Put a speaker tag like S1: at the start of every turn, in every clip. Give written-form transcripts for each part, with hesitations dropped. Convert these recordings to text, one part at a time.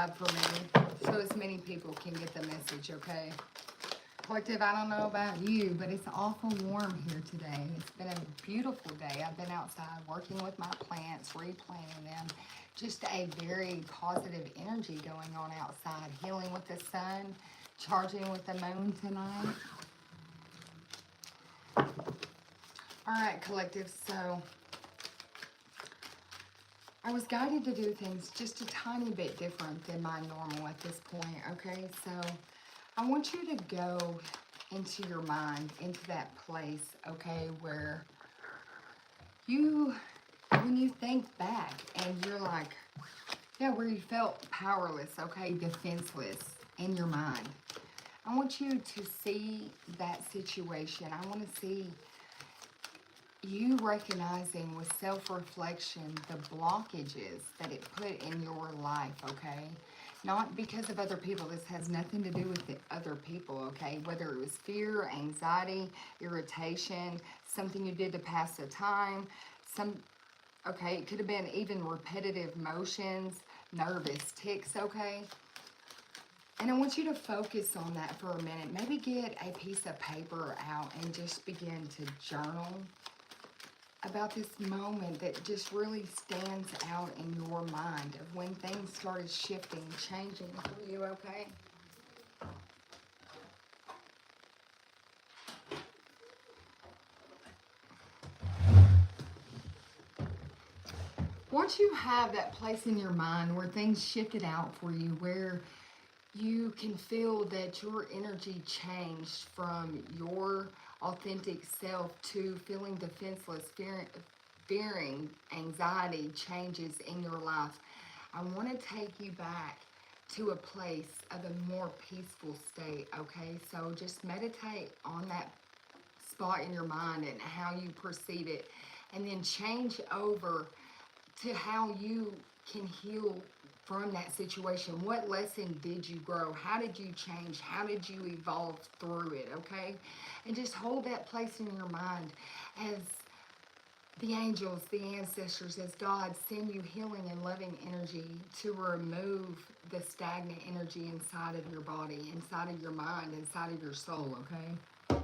S1: outside for me so as many people can get the message, okay? Collective, I don't know about you, but it's awful warm here today. It's been a beautiful day. I've been outside working with my plants, replanting them. Just a very positive energy going on outside. Healing with the sun, charging with the moon tonight. All right, collective, so I was guided to do things just a tiny bit different than my normal at this point, okay? So I want you to go into your mind, into that place, okay, where when you think back and you're like, yeah, where you felt powerless, okay, defenseless in your mind. I want you to see that situation. I want to see you recognizing with self-reflection the blockages that it put in your life, okay? Not because of other people. This has nothing to do with the other people, okay? Whether it was fear, anxiety, irritation, something you did to pass the time, okay, it could have been even repetitive motions, nervous tics, okay? And I want you to focus on that for a minute. Maybe get a piece of paper out and just begin to journal about this moment that just really stands out in your mind of when things started shifting, changing for you, okay? Once you have that place in your mind where things shifted out for you, where you can feel that your energy changed from your authentic self to feeling defenseless, fearing anxiety changes in your life, I want to take you back to a place of a more peaceful state, okay? So just meditate on that spot in your mind and how you perceive it, and then change over to how you can heal from that situation. What lesson did you grow? How did you change? How did you evolve through it, okay? And just hold that place in your mind as the angels, the ancestors, as God send you healing and loving energy to remove the stagnant energy inside of your body, inside of your mind, inside of your soul, okay?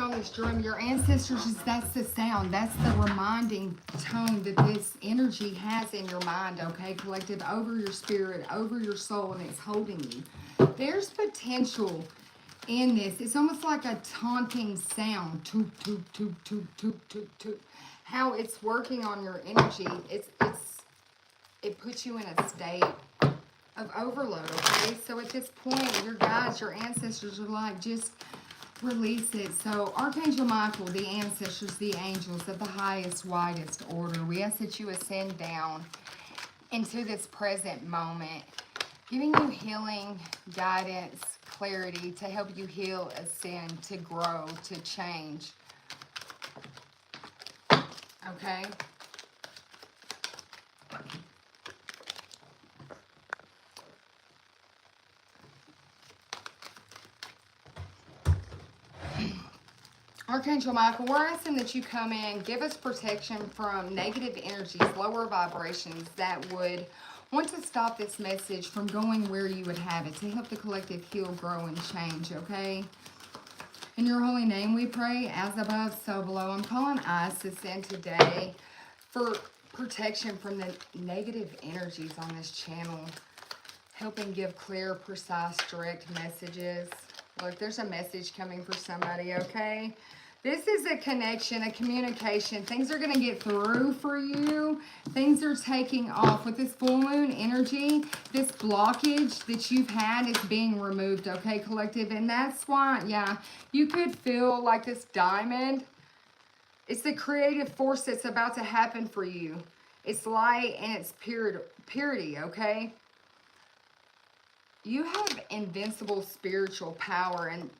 S1: On this drum, your ancestors, that's the sound, that's the reminding tone that this energy has in your mind, okay, collective, over your spirit, over your soul, and it's holding you. There's potential in this. It's almost like a taunting sound, toot, toot, toot, toot, toot, toot, toot. How it's working on your energy, it puts you in a state of overload, okay? So at this point, your guides, your ancestors are like, just release it. So Archangel Michael, the ancestors, the angels of the highest, widest order, we ask that you ascend down into this present moment, giving you healing, guidance, clarity to help you heal, ascend, to grow, to change. Okay? Archangel Michael, we're asking that you come in, give us protection from negative energies, lower vibrations that would want to stop this message from going where you would have it, to help the collective heal, grow, and change, okay? In your holy name we pray, as above, so below. I'm calling Isis in today for protection from the negative energies on this channel, helping give clear, precise, direct messages. Look, there's a message coming for somebody, okay? This is a connection, a communication. Things are going to get through for you. Things are taking off. With this full moon energy, this blockage that you've had is being removed, okay, collective? And that's why, yeah, you could feel like this diamond. It's the creative force that's about to happen for you. It's light and it's purity, okay? you have invincible spiritual power, and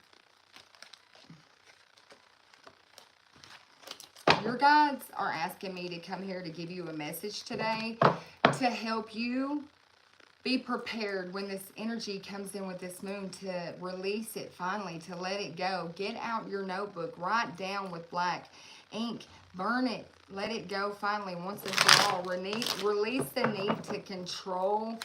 S1: your guides are asking me to come here to give you a message today to help you be prepared when this energy comes in with this moon, to release it finally, to let it go. Get out your notebook, write down with black ink, burn it, let it go finally once and for all. Release the need to control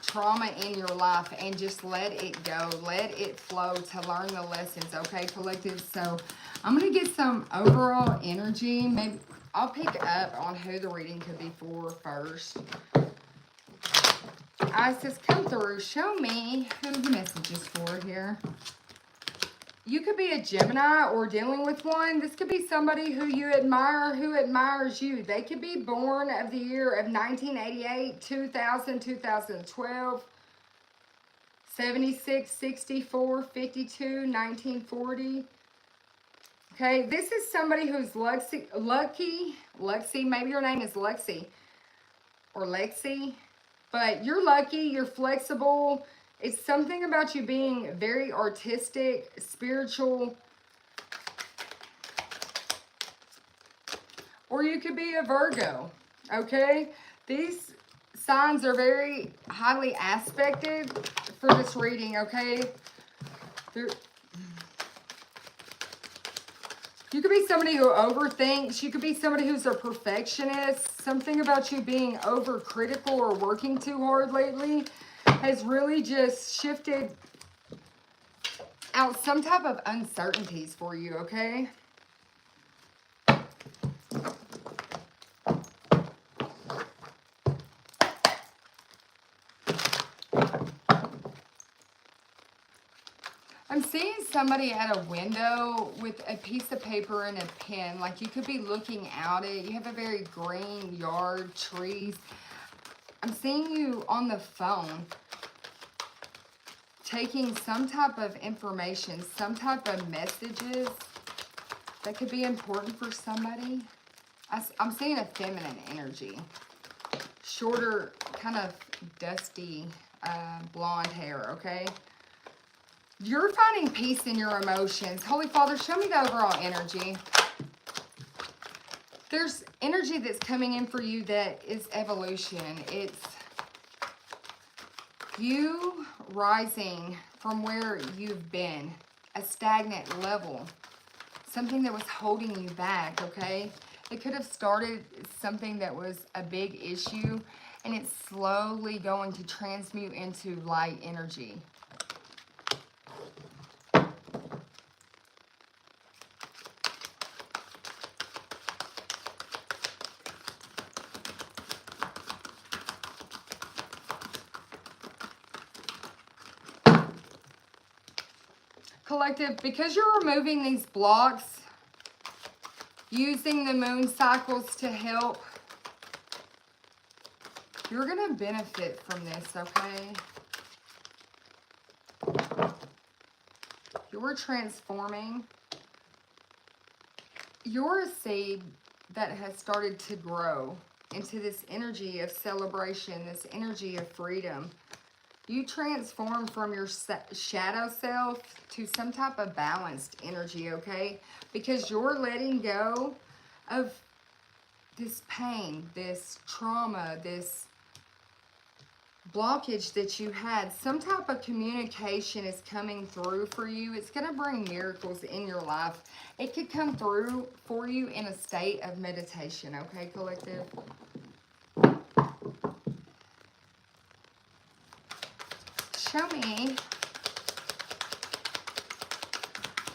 S1: trauma in your life and just let it go. Let it flow to learn the lessons, okay, collective? So I'm going to get some overall energy. Maybe I'll pick up on who the reading could be for first. Isis, come through. Show me who the message is for here. You could be a Gemini or dealing with one. This could be somebody who you admire, who admires you. They could be born of the year of 1988, 2000, 2012, 76, 64, 52, 1940. Okay, this is somebody who's lucky, maybe your name is Lexi or Lexi. But you're lucky, you're flexible. It's something about you being very artistic, spiritual. Or you could be a Virgo, okay? These signs are very highly aspected for this reading, okay? You could be somebody who overthinks. You could be somebody who's a perfectionist. Something about you being overcritical or working too hard lately has really just shifted out some type of uncertainties for you, okay? I'm seeing somebody at a window with a piece of paper and a pen. Like you could be looking out at, you have a very green yard, trees. I'm seeing you on the phone taking some type of information, some type of messages that could be important for somebody. I'm seeing a feminine energy. Shorter, kind of dusty blonde hair, okay? You're finding peace in your emotions. Holy Father, show me the overall energy. There's energy that's coming in for you that is evolution. It's you rising from where you've been, a stagnant level, something that was holding you back, okay? It could have started something that was a big issue, and it's slowly going to transmute into light energy. Collective, because you're removing these blocks, using the moon cycles to help, you're going to benefit from this, okay? You're transforming. You're a seed that has started to grow into this energy of celebration, this energy of freedom. You transform from your shadow self to some type of balanced energy, okay? Because you're letting go of this pain, this trauma, this blockage that you had. Some type of communication is coming through for you. It's going to bring miracles in your life. It could come through for you in a state of meditation, okay, collective? Show me,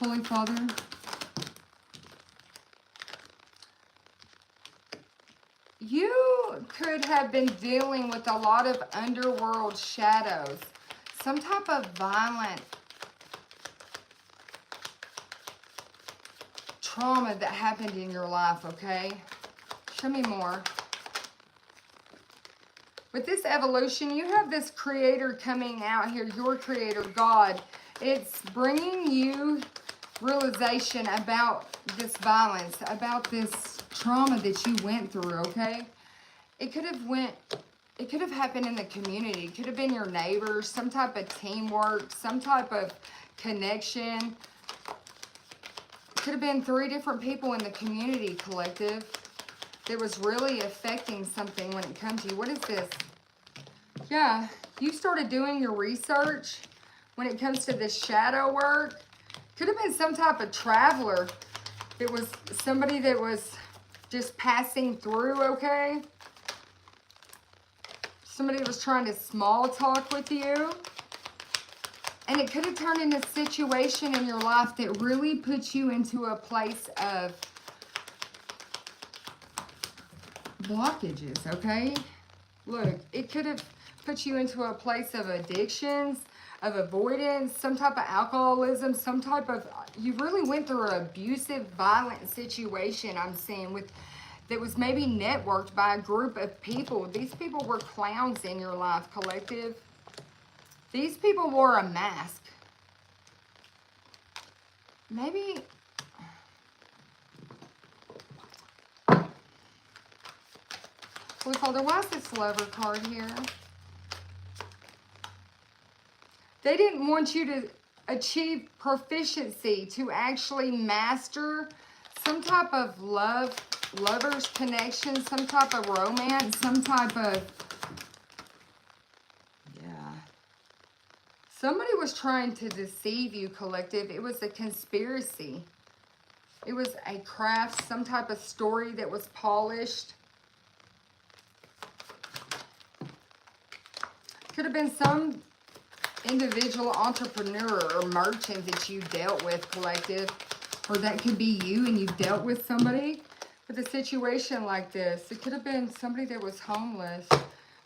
S1: Holy Father, you could have been dealing with a lot of underworld shadows, some type of violent trauma that happened in your life, okay? Show me more. With this evolution, you have this creator coming out here, your creator, God. It's bringing you realization about this violence, about this trauma that you went through, okay? It could have went It could have happened in the community. It could have been your neighbors, some type of teamwork, some type of connection. Could have been 3 different people in the community, collective, that was really affecting something when it comes to you. What is this? Yeah, you started doing your research when it comes to this shadow work. Could have been some type of traveler. It was somebody that was just passing through, okay? Somebody was trying to small talk with you. And it could have turned into a situation in your life that really puts you into a place of blockages, okay? Look, it could have put you into a place of addictions, of avoidance, some type of alcoholism, some type of, you really went through an abusive, violent situation, I'm seeing, with that was maybe networked by a group of people. These people were clowns in your life, collective. These people wore a mask. Maybe, Holy Father, why is this lover card here? They didn't want you to achieve proficiency, to actually master some type of lover's connection, some type of romance, some type of, yeah. Somebody was trying to deceive you, collective. It was a conspiracy. It was a craft, some type of story that was polished. Could have been some individual entrepreneur or merchant that you dealt with, collective. Or that could be you and you've dealt with somebody with a situation like this. It could have been somebody that was homeless.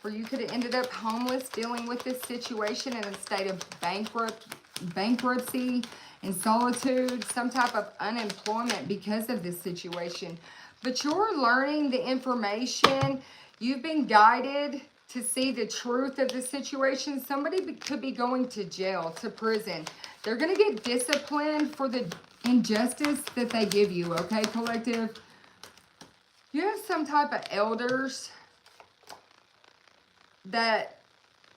S1: Or you could have ended up homeless dealing with this situation in a state of bankruptcy and solitude. Some type of unemployment because of this situation. But you're learning the information. You've been guided to see the truth of the situation. Somebody could be going to jail, to prison. They're going to get disciplined for the injustice that they give you, okay, collective? You have some type of elders that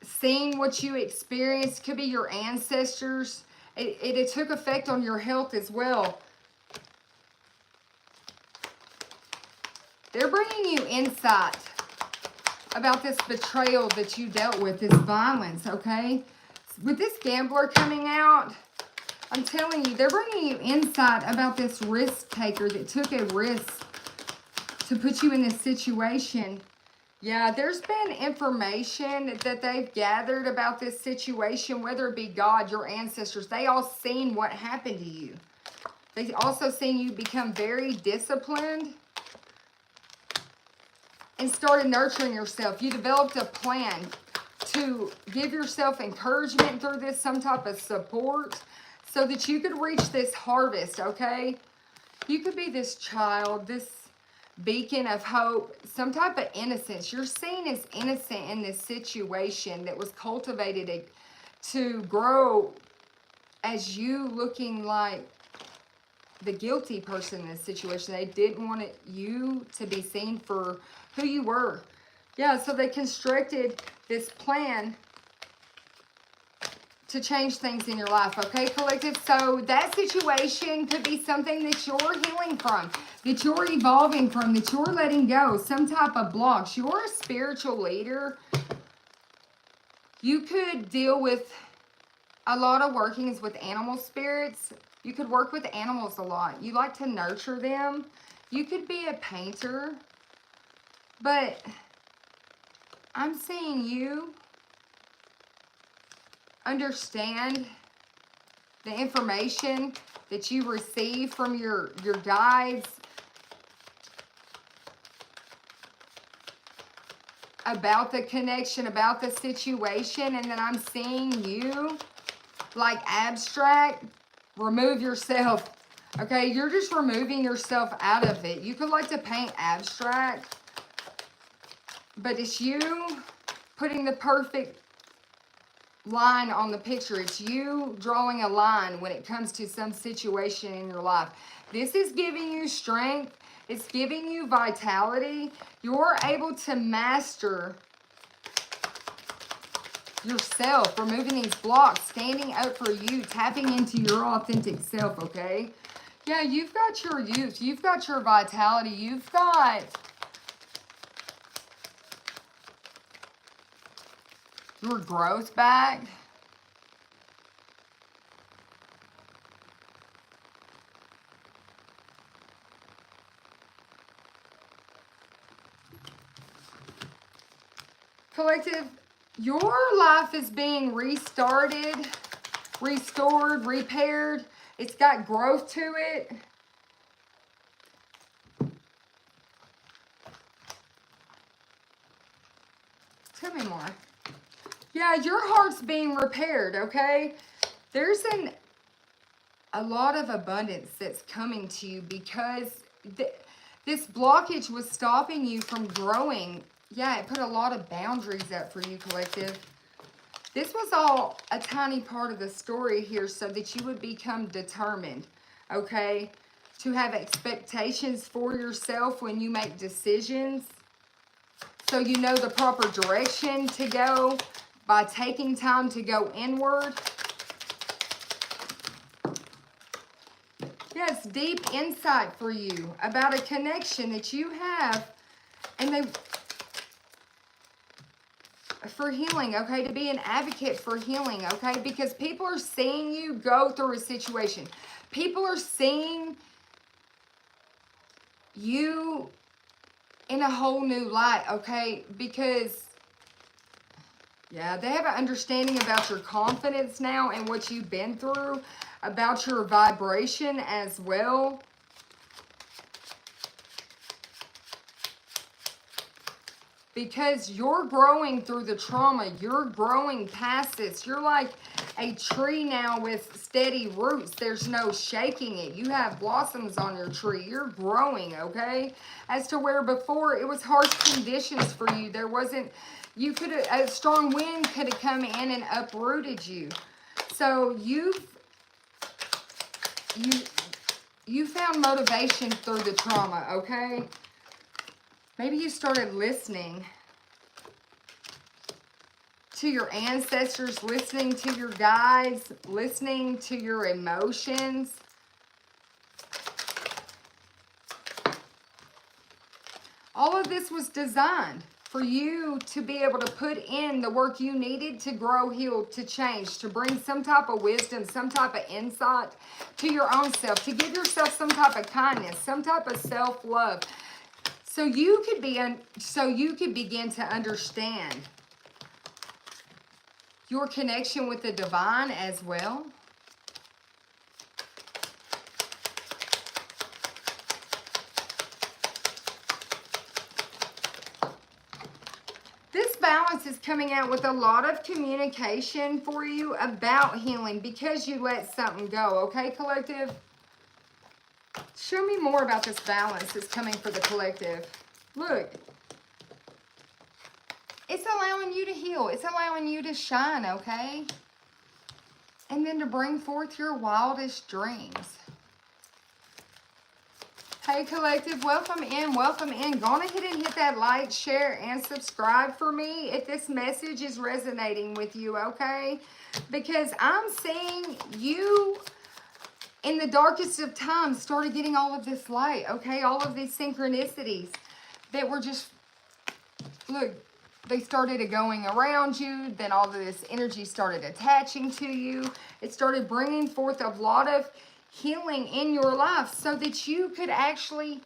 S1: seeing what you experienced, could be your ancestors. It took effect on your health as well. They're bringing you insight about this betrayal that you dealt with, this violence, okay? With this gambler coming out, I'm telling you, they're bringing you insight about this risk taker that took a risk to put you in this situation. Yeah, there's been information that they've gathered about this situation, whether it be God, your ancestors. They all seen what happened to you. They also seen you become very disciplined and started nurturing yourself. You developed a plan to give yourself encouragement through this, some type of support, so that you could reach this harvest, okay? You could be this child, this beacon of hope, some type of innocence. You're seen as innocent in this situation that was cultivated to grow as you looking like the guilty person in this situation. They didn't want you to be seen for who you were. Yeah, so they constructed this plan to change things in your life, okay, collective? So that situation could be something that you're healing from, that you're evolving from, that you're letting go, some type of blocks. You're a spiritual leader. You could deal with a lot of workings with animal spirits. You could work with animals a lot. You like to nurture them. You could be a painter. But I'm seeing you understand the information that you receive from your guides about the connection, about the situation, and then I'm seeing you like abstract, remove yourself. Okay, you're just removing yourself out of it. You could like to paint abstract, but it's you putting the perfect line on the picture. It's you drawing a line when it comes to some situation in your life. This is giving you strength. It's giving you vitality. You're able to master yourself, removing these blocks, standing up for you, tapping into your authentic self, okay? Yeah, you've got your youth. You've got your vitality. You've got your growth back. Collective, your life is being restarted, restored, repaired. It's got growth to it. Tell me more. Yeah, your heart's being repaired, okay? There's a lot of abundance that's coming to you because this blockage was stopping you from growing. Yeah, it put a lot of boundaries up for you, collective. This was all a tiny part of the story here so that you would become determined, okay? To have expectations for yourself when you make decisions. So you know the proper direction to go by taking time to go inward. Yes, deep insight for you about a connection that you have, and for healing, okay, to be an advocate for healing, okay, because people are seeing you go through a situation. People are seeing you in a whole new light, okay, because, yeah, they have an understanding about your confidence now and what you've been through, about your vibration as well. Because you're growing through the trauma. You're growing past this. You're like a tree now with steady roots. There's no shaking it. You have blossoms on your tree. You're growing, okay? As to where before it was harsh conditions for you. There wasn't, you could have, a strong wind could have come in and uprooted you. So you found motivation through the trauma, okay? Maybe you started listening to your ancestors, listening to your guides, listening to your emotions. All of this was designed for you to be able to put in the work you needed to grow, heal, to change, to bring some type of wisdom, some type of insight to your own self, to give yourself some type of kindness, some type of self-love. So you could begin to understand your connection with the divine as well. This balance is coming out with a lot of communication for you about healing because you let something go, okay, collective? Show me more about this balance that's coming for the collective. Look. It's allowing you to heal. It's allowing you to shine, okay? And then to bring forth your wildest dreams. Hey, collective, welcome in, welcome in. Go on ahead and hit that like, share, and subscribe for me if this message is resonating with you, okay? Because I'm seeing you in the darkest of times started getting all of this light, okay? All of these synchronicities that were just, look, they started going around you. Then all of this energy started attaching to you. It started bringing forth a lot of healing in your life so that you could actually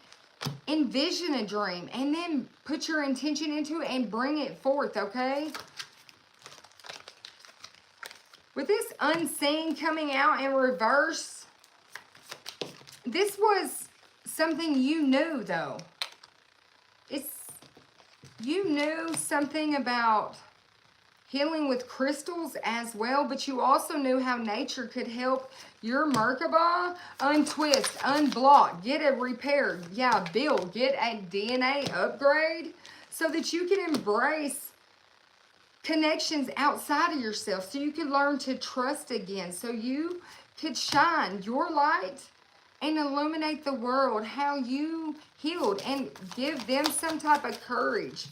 S1: envision a dream and then put your intention into it and bring it forth, okay? With this unseen coming out in reverse, this was something you knew, though. You knew something about healing with crystals as well, but you also knew how nature could help your Merkaba untwist, unblock, get it repaired, yeah, build, get a DNA upgrade so that you can embrace connections outside of yourself, so you could learn to trust again, so you could shine your light and illuminate the world how you healed and give them some type of courage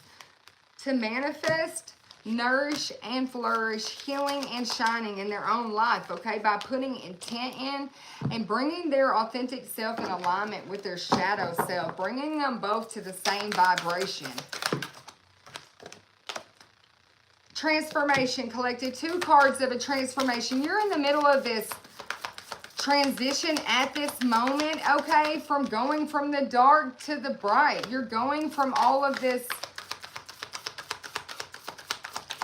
S1: to manifest nourish and flourish, healing and shining in their own life, okay? By putting intent in and bringing their authentic self in alignment with their shadow self, bringing them both to the same vibration. Transformation, collective. 2 cards of a transformation. You're in the middle of this transition at this moment, okay? From going from the dark to the bright. You're going from all of this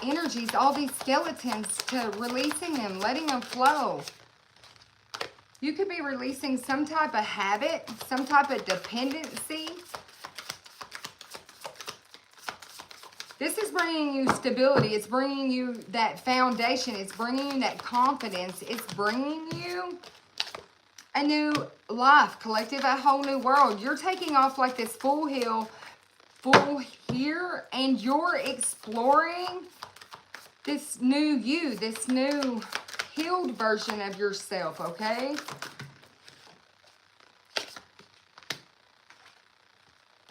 S1: energies, all these skeletons, to releasing them, letting them flow. You could be releasing some type of habit, some type of dependency. This is bringing you stability. It's bringing you that foundation. It's bringing you that confidence. It's bringing you a new life, collective, a whole new world. You're taking off like this full here, and you're exploring this new you, this new healed version of yourself, okay?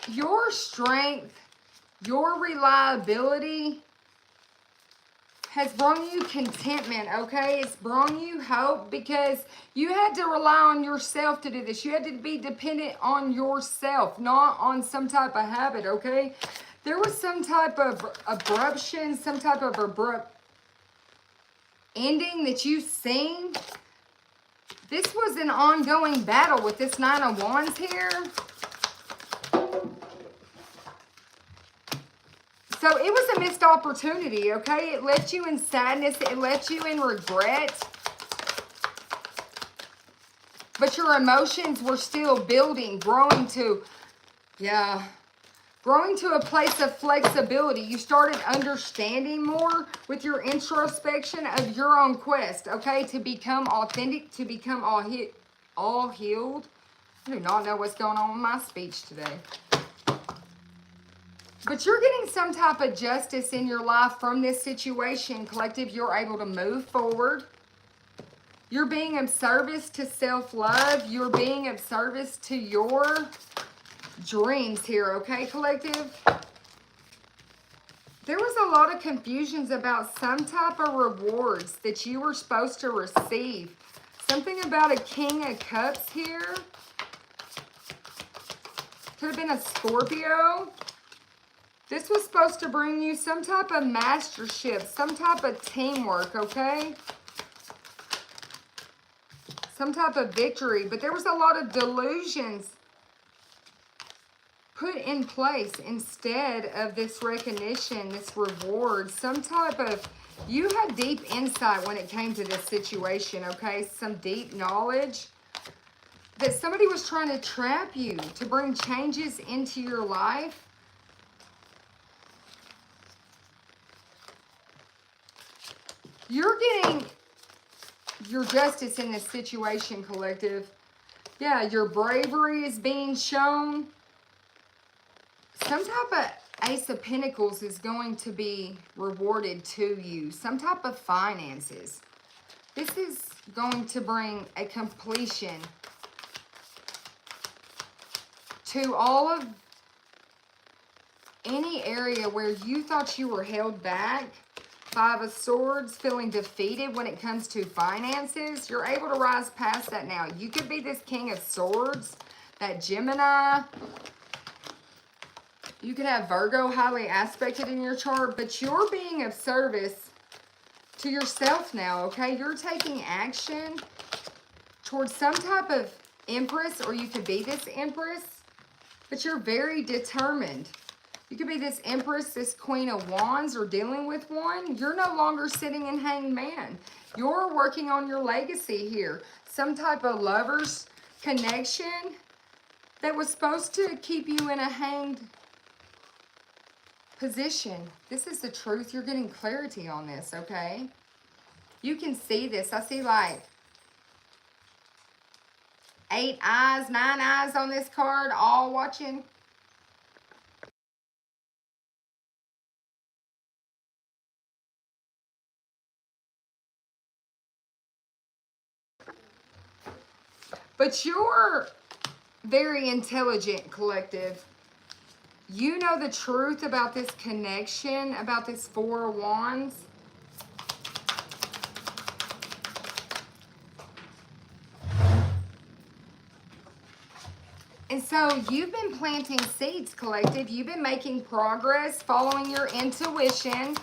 S1: Your strength, your reliability has brought you contentment, okay? It's brought you hope because you had to rely on yourself to do this. You had to be dependent on yourself, not on some type of habit, okay? There was some type of abruption, some type of abrupt ending that you've seen. This was an ongoing battle with this 9 of Wands here. So it was a missed opportunity, okay? It left you in sadness. It left you in regret. But your emotions were still building, growing to a place of flexibility. You started understanding more with your introspection of your own quest, okay? To become authentic, to become all healed. I do not know what's going on with my speech today. But you're getting some type of justice in your life from this situation, collective. You're able to move forward. You're being of service to self-love. You're being of service to your dreams here, okay, collective? There was a lot of confusions about some type of rewards that you were supposed to receive. Something about a King of Cups here. Could have been a Scorpio. This was supposed to bring you some type of mastership, some type of teamwork, okay? Some type of victory. But there was a lot of delusions put in place instead of this recognition, this reward. Some type of, you had deep insight when it came to this situation, okay? Some deep knowledge that somebody was trying to trap you to bring changes into your life. You're getting your justice in this situation, collective. Yeah, your bravery is being shown. Some type of Ace of Pentacles is going to be rewarded to you. Some type of finances. This is going to bring a completion to all of any area where you thought you were held back. 5 of Swords, feeling defeated when it comes to finances. You're able to rise past that now. You could be this King of Swords, that Gemini. You could have Virgo highly aspected in your chart, but you're being of service to yourself now, okay? You're taking action towards some type of Empress, or you could be this Empress, but you're very determined. You could be this Empress, this Queen of Wands, or dealing with one. You're no longer sitting in Hanged Man. You're working on your legacy here. Some type of lover's connection that was supposed to keep you in a hanged position. This is the truth. You're getting clarity on this, okay? You can see this. I see like 8 eyes, 9 eyes on this card, all watching. But you're very intelligent, collective. You know the truth about this connection, about this Four of Wands. And so you've been planting seeds, collective. You've been making progress, following your intuition.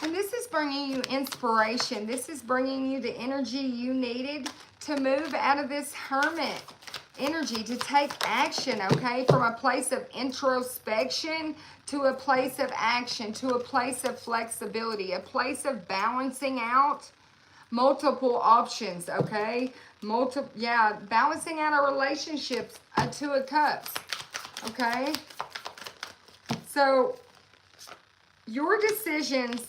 S1: And this is bringing you inspiration. This is bringing you the energy you needed to move out of this hermit energy, to take action, okay? From a place of introspection to a place of action, to a place of flexibility, a place of balancing out multiple options, okay? Balancing out our relationships, a Two of Cups, okay? So your decisions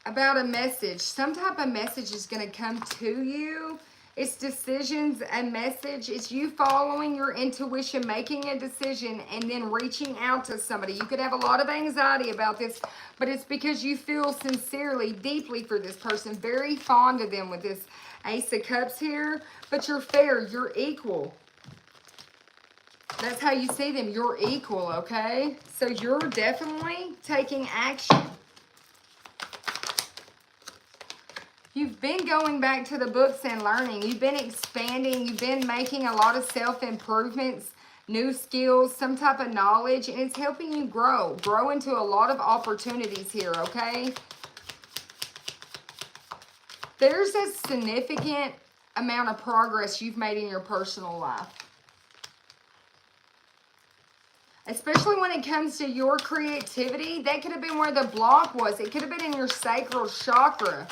S1: about a message, some type of message is going to come to you. It's decisions, a message. It's you following your intuition, making a decision, and then reaching out to somebody. You could have a lot of anxiety about this, but it's because you feel sincerely, deeply for this person, very fond of them with this Ace of Cups here, but you're fair, you're equal. That's how you see them. You're equal, okay? So you're definitely taking action. You've been going back to the books and learning. You've been expanding. You've been making a lot of self-improvements, new skills, some type of knowledge, and it's helping you grow into a lot of opportunities here, okay? There's a significant amount of progress you've made in your personal life. Especially when it comes to your creativity. That could have been where the block was. It could have been in your sacral chakra.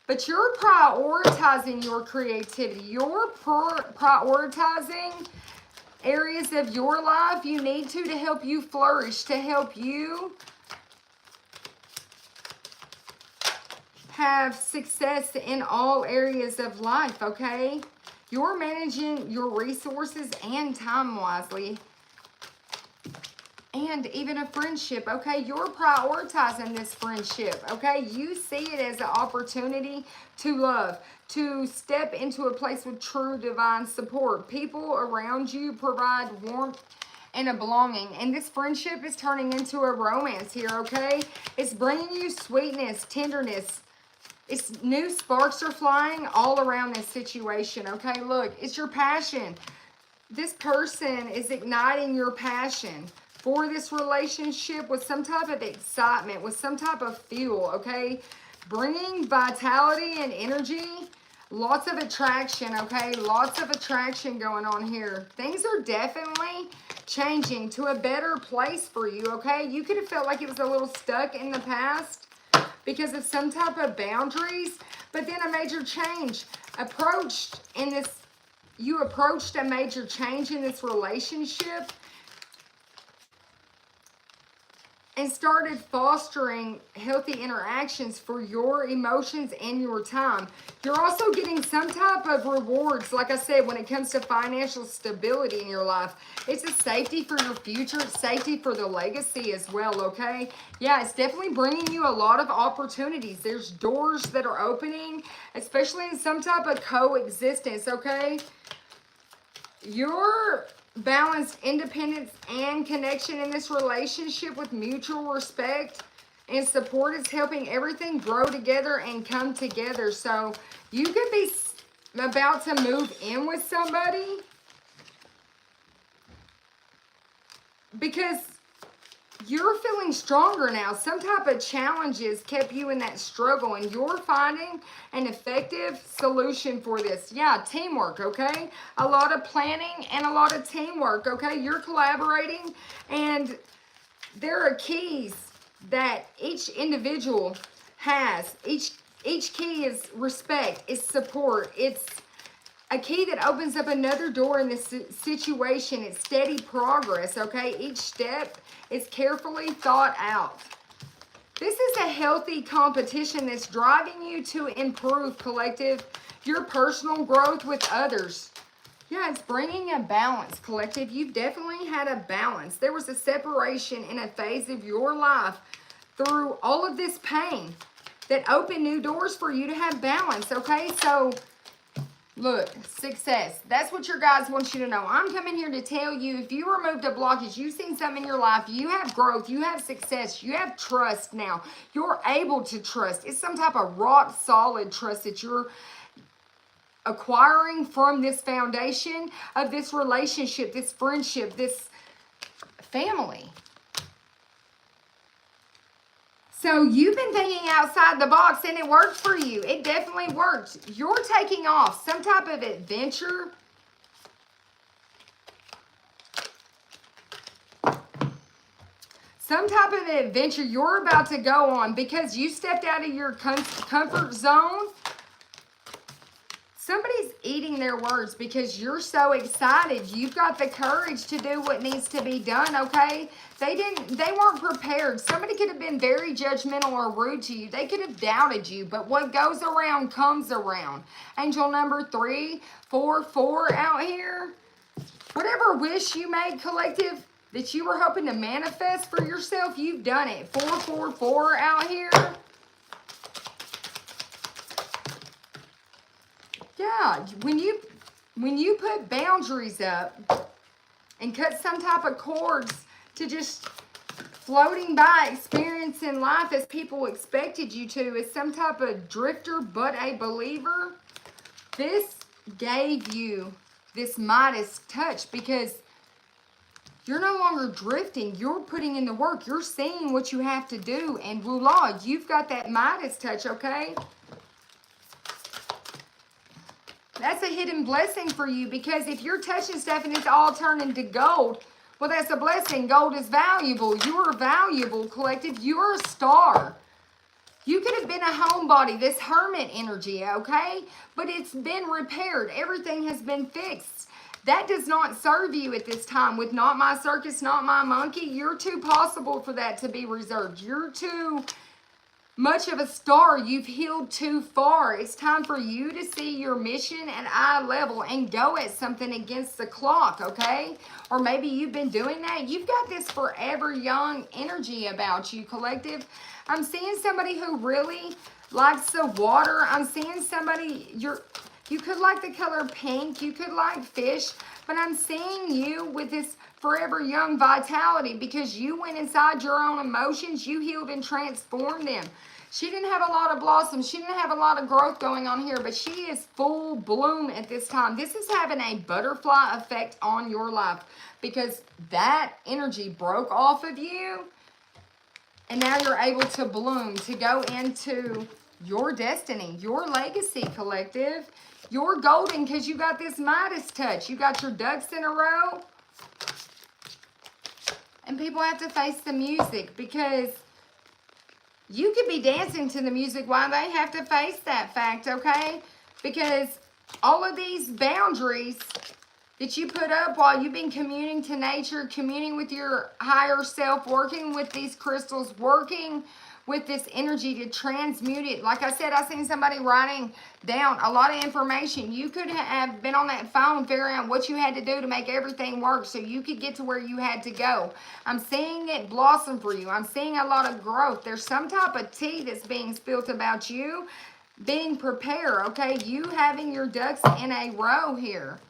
S1: But you're prioritizing your creativity. You're prioritizing areas of your life you need to help you flourish, to help you have success in all areas of life, okay? You're managing your resources and time wisely. And even a friendship, okay? You're prioritizing this friendship, okay? You see it as an opportunity to love, to step into a place with true divine support. People around you provide warmth and a belonging. And this friendship is turning into a romance here, okay? It's bringing you sweetness, tenderness. It's new sparks are flying all around this situation, okay? Look, it's your passion. This person is igniting your passion for this relationship with some type of excitement, with some type of fuel, okay? Bringing vitality and energy, lots of attraction, okay? Lots of attraction going on here. Things are definitely changing to a better place for you, okay? You could have felt like it was a little stuck in the past because of some type of boundaries, but then a major change you approached a major change in this relationship and started fostering healthy interactions for your emotions and your time. You're also getting some type of rewards, like I said, when it comes to financial stability in your life. It's a safety for your future, it's safety for the legacy as well, okay? Yeah, it's definitely bringing you a lot of opportunities. There's doors that are opening, especially in some type of coexistence, okay? Your balanced independence and connection in this relationship with mutual respect and support is helping everything grow together and come together. So you could be about to move in with somebody because you're feeling stronger now. Some type of challenges kept you in that struggle, and you're finding an effective solution for this. Yeah, teamwork, okay? A lot of planning and a lot of teamwork, okay? You're collaborating, and there are keys that each individual has. Each key is respect, it's support, it's a key that opens up another door in this situation. It's steady progress, okay? Each step is carefully thought out. This is a healthy competition that's driving you to improve, collective, your personal growth with others. Yeah, it's bringing a balance, collective. You've definitely had a balance. There was a separation in a phase of your life through all of this pain that open new doors for you to have balance, okay? So, look, success. That's what your guides want you to know. I'm coming here to tell you, if you removed a blockage, you've seen something in your life, you have growth, you have success, you have trust now. You're able to trust. It's some type of rock solid trust that you're acquiring from this foundation of this relationship, this friendship, this family. So you've been thinking outside the box and it worked for you. It definitely worked. You're taking off some type of adventure. Some type of adventure you're about to go on because you stepped out of your comfort zone. Somebody's eating their words because you're so excited. You've got the courage to do what needs to be done, okay? They weren't prepared. Somebody could have been very judgmental or rude to you. They could have doubted you, but what goes around comes around. Angel number 344 out here. Whatever wish you made, collective, that you were hoping to manifest for yourself, you've done it. 444 out here. Yeah, when you put boundaries up and cut some type of cords to just floating by, experiencing life as people expected you to, as some type of drifter but a believer, this gave you this Midas touch because you're no longer drifting. You're putting in the work. You're seeing what you have to do. And voila, you've got that Midas touch, okay? That's a hidden blessing for you because if you're touching stuff and it's all turning to gold, well, that's a blessing. Gold is valuable. You're valuable, collective. You're a star. You could have been a homebody, this hermit energy, okay? But it's been repaired. Everything has been fixed. That does not serve you at this time with Not My Circus, Not My Monkey. You're too possible for that to be reserved. You're too much of a star. You've healed too far. It's time for you to see your mission at eye level and go at something against the clock, okay? Or maybe you've been doing that. You've got this forever young energy about you, collective. I'm seeing somebody who really likes the water. I'm seeing somebody, you could like the color pink. You could like fish. But I'm seeing you with this forever young vitality because you went inside your own emotions. You healed and transformed them. She didn't have a lot of blossoms. She didn't have a lot of growth going on here, but she is full bloom at this time. This is having a butterfly effect on your life because that energy broke off of you and now you're able to bloom, to go into your destiny, your legacy, collective. You're golden because you got this Midas touch. You got your ducks in a row. And people have to face the music because you could be dancing to the music while they have to face that fact, okay? Because all of these boundaries that you put up while you've been communing to nature, communing with your higher self, working with these crystals, working with this energy to transmute it. Like I said, I seen somebody writing down a lot of information. You could have been on that phone figuring out what you had to do to make everything work so you could get to where you had to go. I'm seeing it blossom for you. I'm seeing a lot of growth. There's some type of tea that's being spilt about you being prepared, okay? You having your ducks in a row here.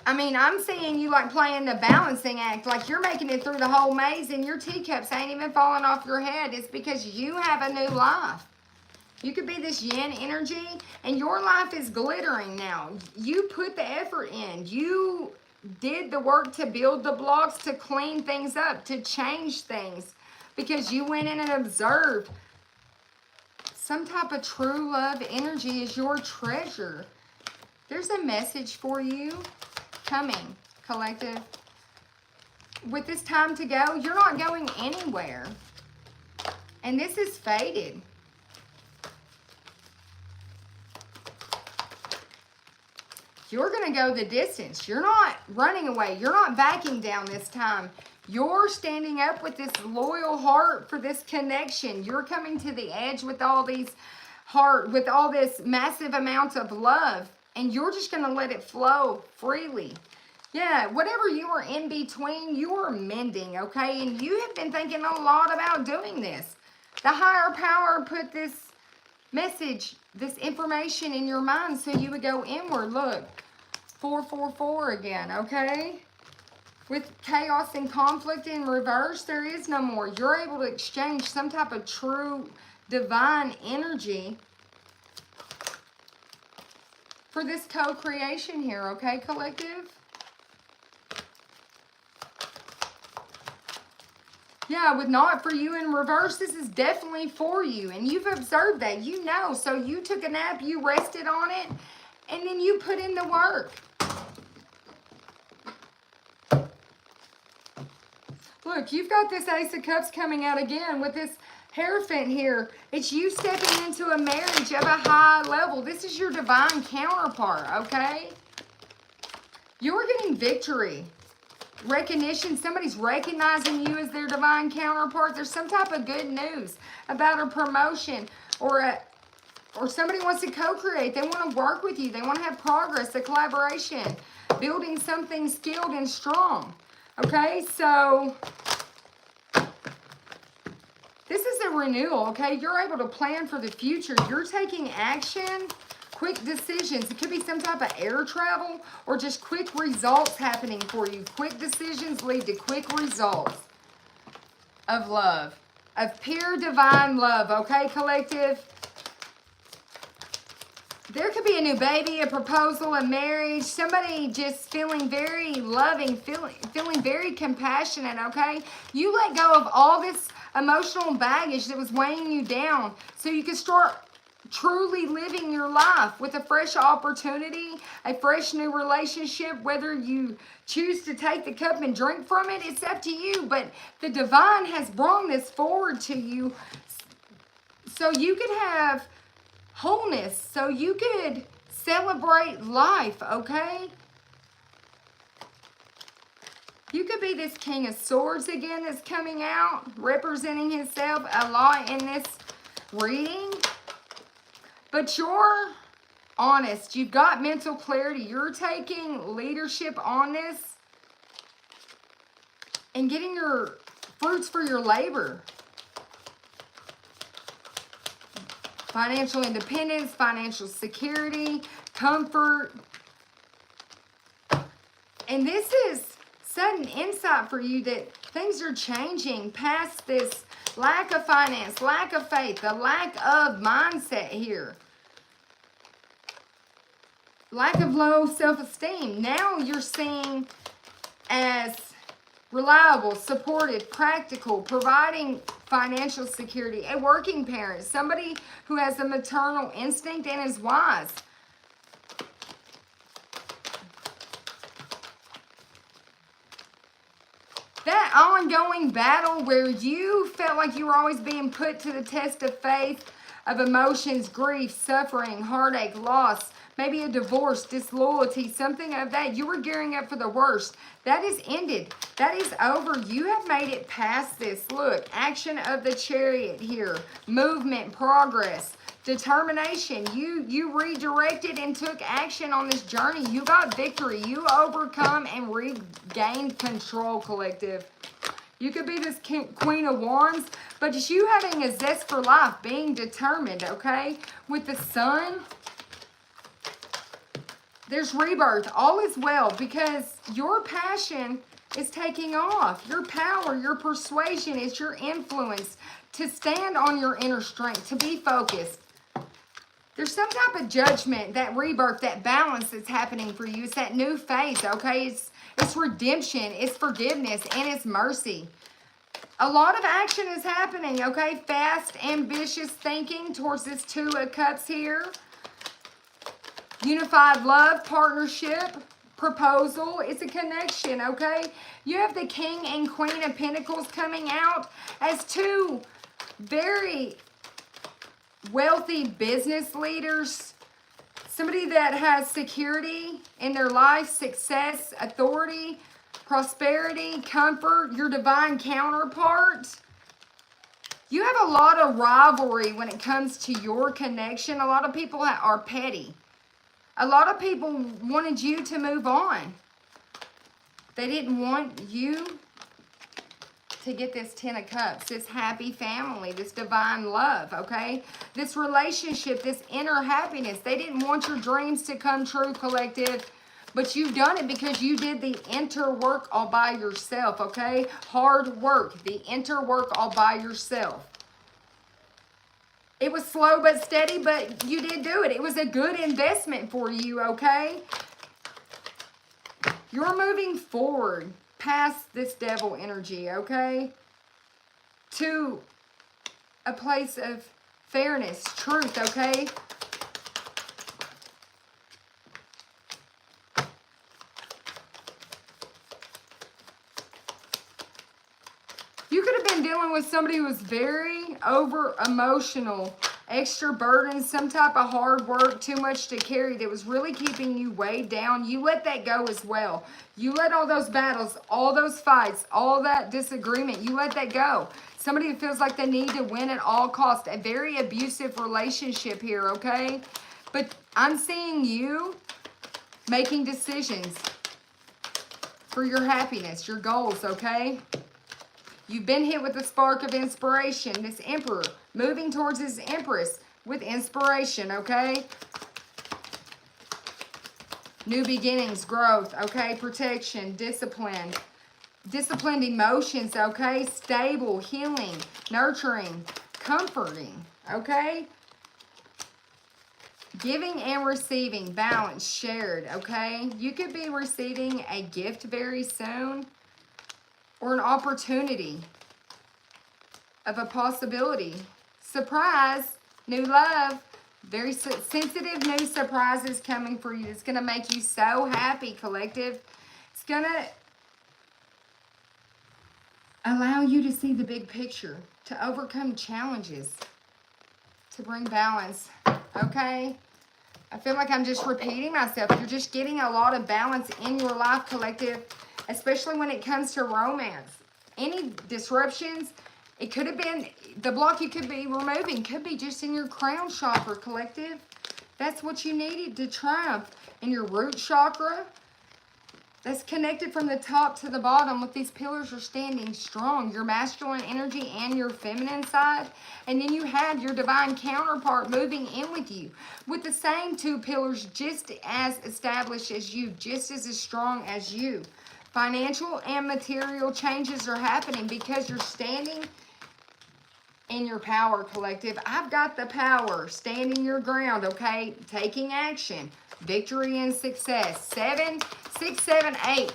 S1: I mean, I'm seeing you like playing the balancing act, like you're making it through the whole maze and your teacups ain't even falling off your head. It's because you have a new life. You could be this yin energy and your life is glittering now. You put the effort in. You did the work to build the blocks, to clean things up, to change things because you went in and observed. Some type of true love energy is your treasure. There's a message for you coming, collective. With this time to go, you're not going anywhere. And this is faded. You're going to go the distance. You're not running away. You're not backing down this time. You're standing up with this loyal heart for this connection. You're coming to the edge with all these with all this massive amount of love. And you're just going to let it flow freely. Yeah, whatever you are in between, you are mending, okay? And you have been thinking a lot about doing this. The higher power put this message, this information in your mind so you would go inward. Look, 444 again, okay? With chaos and conflict in reverse, there is no more. You're able to exchange some type of true divine energy for this co-creation here, okay, collective? Yeah, with not for you in reverse, this is definitely for you. And you've observed that. You know. So you took a nap, you rested on it, and then you put in the work. Look, you've got this Ace of Cups coming out again with this Hierophant here. It's you stepping into a marriage of a high level. This is your divine counterpart, okay? You're getting victory. Recognition, somebody's recognizing you as their divine counterpart. There's some type of good news about a promotion or somebody wants to co-create. They want to work with you. They want to have progress, a collaboration, building something skilled and strong. Okay, so this is a renewal, okay? You're able to plan for the future. You're taking action. Quick decisions. It could be some type of air travel or just quick results happening for you. Quick decisions lead to quick results of love, of pure divine love, okay, collective? There could be a new baby, a proposal, a marriage, somebody just feeling very loving, feeling very compassionate, okay? You let go of all this emotional baggage that was weighing you down so you can start truly living your life with a fresh opportunity, a fresh new relationship. Whether you choose to take the cup and drink from it, it's up to you. But the divine has brought this forward to you so you could have wholeness, so you could celebrate life, okay? You could be this King of Swords again that's coming out, representing himself a lot in this reading. But you're honest. You've got mental clarity. You're taking leadership on this and getting your fruits for your labor. Financial independence, financial security, comfort. And this is sudden insight for you that things are changing past this lack of finance, lack of faith, the lack of mindset here. Lack of low self-esteem. Now you're seen as reliable, supportive, practical, providing financial security, a working parent, somebody who has a maternal instinct and is wise. That ongoing battle where you felt like you were always being put to the test of faith, of emotions, grief, suffering, heartache, loss, maybe a divorce, disloyalty, something of that. You were gearing up for the worst. That is ended. That is over. You have made it past this. Look, action of the Chariot here. Movement, progress, determination. You redirected and took action on this journey. You got victory. You overcome and regained control, collective. You could be this Queen of Wands, but just you having a zest for life, being determined, okay? With the Sun, there's rebirth. All is well because your passion is taking off. Your power, your persuasion, it's your influence to stand on your inner strength, to be focused. There's some type of judgment, that rebirth, that balance that's happening for you. It's that new phase, okay? It's redemption, it's forgiveness, and it's mercy. A lot of action is happening, okay? Fast, ambitious thinking towards this Two of Cups here. Unified love, partnership, proposal. It's a connection, okay? You have the King and Queen of Pentacles coming out as two very wealthy business leaders. Somebody that has security in their life, success, authority, prosperity, comfort, your divine counterpart. You have a lot of rivalry when it comes to your connection. A lot of people are petty. A lot of people wanted you to move on. They didn't want you to get this 10 of Cups, this happy family, this divine love, okay? This relationship, this inner happiness. They didn't want your dreams to come true, collective, but you've done it because you did the inner work all by yourself, okay? Hard work, the inner work all by yourself. It was slow but steady, but you did do it. It was a good investment for you, okay? You're moving forward past this devil energy, okay? To a place of fairness, truth, okay? You could have been dealing with somebody who was very over emotional, extra burden, some type of hard work, too much to carry that was really keeping you weighed down. You let that go as well. You let all those battles, all those fights, all that disagreement, you let that go. Somebody who feels like they need to win at all costs. A very abusive relationship here, okay? But I'm seeing you making decisions for your happiness, your goals, okay? You've been hit with a spark of inspiration. This Emperor moving towards his Empress with inspiration, okay? New beginnings, growth, okay? Protection, discipline. Disciplined emotions, okay? Stable, healing, nurturing, comforting, okay? Giving and receiving, balance, shared, okay? You could be receiving a gift very soon, or an opportunity of a possibility. Surprise, new love, very sensitive new surprises coming for you. It's going to make you so happy, collective. It's going to allow you to see the big picture, to overcome challenges, to bring balance, okay? I feel like I'm just repeating myself. You're just getting a lot of balance in your life, collective, especially when it comes to romance. Any disruptions, it could have been, the block you could be removing could be just in your crown chakra, collective. That's what you needed to triumph. In your root chakra, that's connected from the top to the bottom. With these pillars are standing strong. Your masculine energy and your feminine side. And then you have your divine counterpart moving in with you. With the same two pillars just as established as you. Just as strong as you. Financial and material changes are happening because you're standing in your power, collective. I've got the power. Standing your ground, okay? Taking action. Victory and success. 7, 6, 7, 8.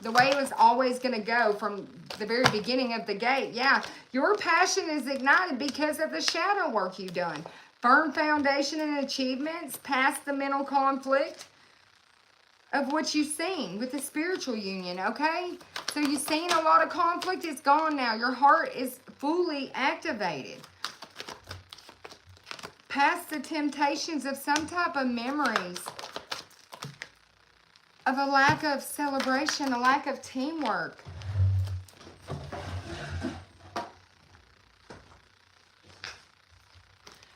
S1: The way it was always going to go from the very beginning of the gate. Yeah, your passion is ignited because of the shadow work you've done. Firm foundation and achievements past the mental conflict of what you've seen with the spiritual union, okay? So you've seen a lot of conflict. It's gone now. Your heart is fully activated. Past the temptations of some type of memories of a lack of celebration, a lack of teamwork.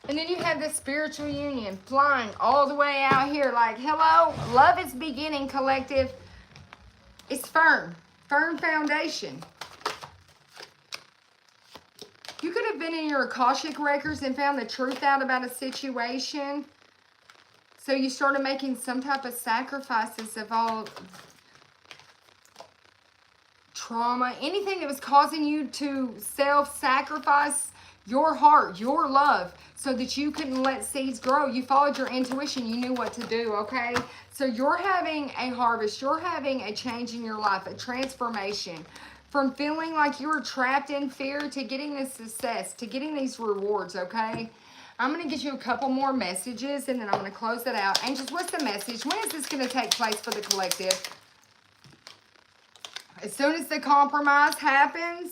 S1: And then you have this spiritual union flying all the way out here like, hello, love is beginning, collective. It's firm, firm foundation. You could have been in your Akashic records and found the truth out about a situation. So you started making some type of sacrifices of all trauma, anything that was causing you to self-sacrifice your heart, your love, so that you couldn't let seeds grow. You followed your intuition. You knew what to do, okay? So you're having a harvest. You're having a change in your life, a transformation. From feeling like you were trapped in fear to getting this success, to getting these rewards, okay? I'm going to get you a couple more messages, and then I'm going to close it out. Angels, what's the message? When is this going to take place for the collective? As soon as the compromise happens,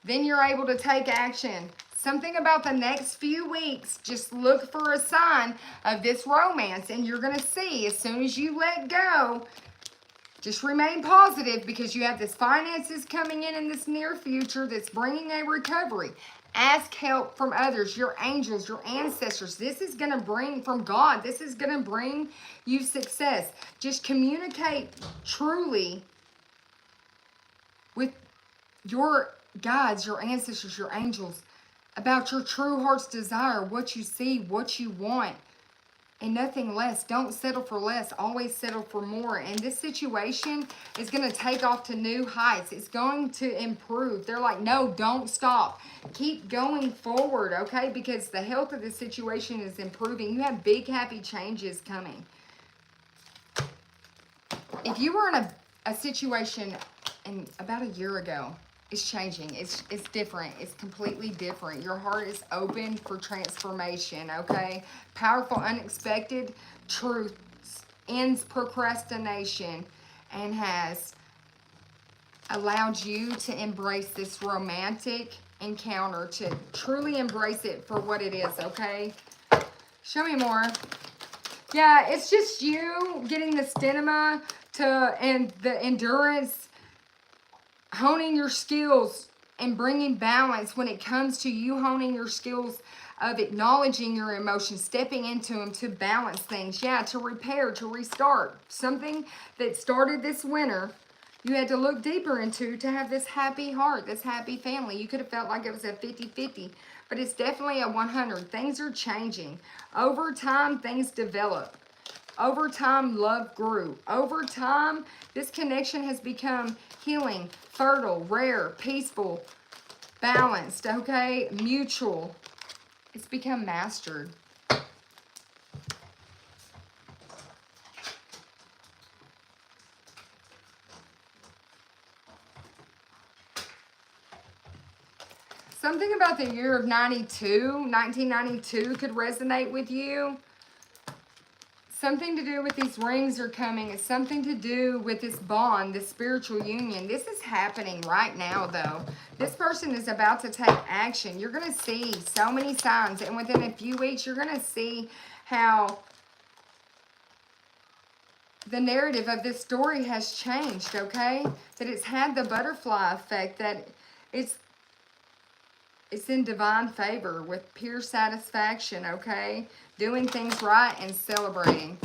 S1: then you're able to take action. Something about the next few weeks, just look for a sign of this romance, and you're going to see as soon as you let go. Just remain positive because you have this finances coming in this near future that's bringing a recovery. Ask help from others, your angels, your ancestors. This is going to bring from God. This is going to bring you success. Just communicate truly with your guides, your ancestors, your angels, about your true heart's desire, what you see, what you want, and nothing less. Don't settle for less. Always settle for more. And this situation is going to take off to new heights. It's going to improve. They're like, no, don't stop. Keep going forward, okay? Because the health of the situation is improving. You have big, happy changes coming. If you were in a situation in about a year ago, it's changing. It's different. It's completely different. Your heart is open for transformation, okay? Powerful, unexpected truth ends procrastination and has allowed you to embrace this romantic encounter, to truly embrace it for what it is, okay? Show me more. Yeah, it's just you getting the stamina and the endurance, honing your skills and bringing balance when it comes to you honing your skills of acknowledging your emotions, stepping into them to balance things. Yeah, to repair, to restart. Something that started this winter, you had to look deeper into to have this happy heart, this happy family. You could have felt like it was a 50-50, but it's definitely a 100. Things are changing. Over time, things develop. Over time, love grew. Over time, this connection has become healing, fertile, rare, peaceful, balanced, okay? Mutual. It's become mastered. Something about the year of 1992 could resonate with you. Something to do with these rings are coming. It's something to do with this bond, this spiritual union. This is happening right now, though. This person is about to take action. You're going to see so many signs. And within a few weeks, you're going to see how the narrative of this story has changed, okay? That it's had the butterfly effect, that it's in divine favor with pure satisfaction, okay? Doing things right and celebrating.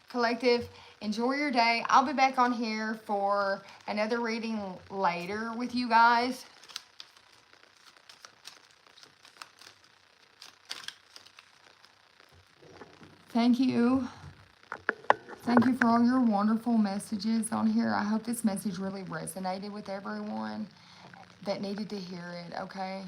S1: Collective, enjoy your day. I'll be back on here for another reading later with you guys. Thank you. Thank you for all your wonderful messages on here. I hope this message really resonated with everyone that needed to hear it, okay?